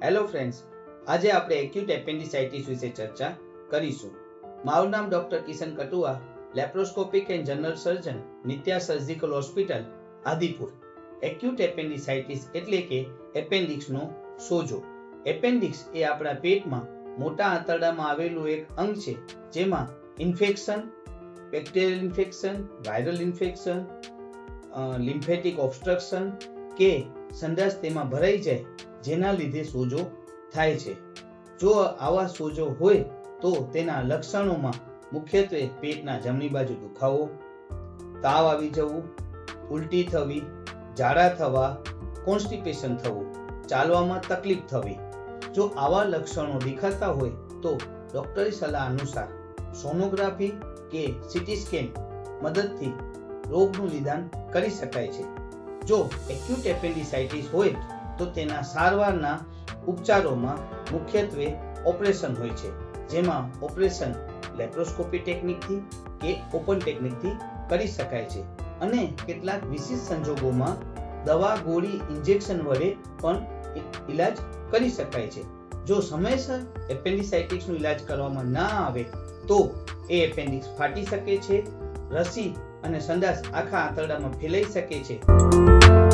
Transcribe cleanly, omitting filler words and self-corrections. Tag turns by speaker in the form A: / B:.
A: Hello friends, આજે આપણે acute એપેન્ડિસાઇટિસ વિશે ચર્ચા કરીશું. મારું નામ doctor Kishan Katua, laparoscopic and general surgeon, Nitya surgical hospital, Adipur. Acute appendicitis એટલે કે એપેન્ડિક્સનો સોજો. એપેન્ડિક્સ એ આપણા પેટમાં મોટા આંતરડામાં આવેલું એક અંગ છે, જેમાં infection, bacterial infection, viral infection, lymphatic obstruction કે સંડાસ તેમાં ભરાઈ જાય, જેના લીધે સોજો થાય છે. જો આવા સોજો હોય તો તેના લક્ષણોમાં મુખ્યત્વે પેટના જમણી બાજુ દુખાવો, તાવ આવી જવું, ઉલટી થવી, ઝાડા થવા, કોન્સ્ટિપેશન થવું, ચાલવામાં તકલીફ થવી. જો આવા લક્ષણો દેખાતા હોય તો ડોક્ટરી સલાહ અનુસાર સોનોગ્રાફી કે સીટી સ્કેન મદદથી રોગનું નિદાન કરી શકાય છે. જો એક્યુટ એપેન્ડિસાઇટિસ હોય તો તેના સારવારના ઉપચારોમાં મુખ્યત્વે ઓપરેશન હોય છે, જેમાં ઓપરેશન લેપ્રોસ્કોપી ટેકનિકથી કે ઓપન ટેકનિકથી કરી શકાય છે અને કેટલાક વિશેષ સંજોગોમાં દવા, ગોળી, ઇન્જેક્શન વડે પણ ઈલાજ કરી શકાય છે. જો સમયસર એપેન્ડિસાઇટિસનો ઈલાજ કરવામાં ના આવે તો એ એપેન્ડિક્સ ફાટી શકે છે, રસી અને સંડાસ આખા આંતરડામાં ફેલાઈ શકે છે.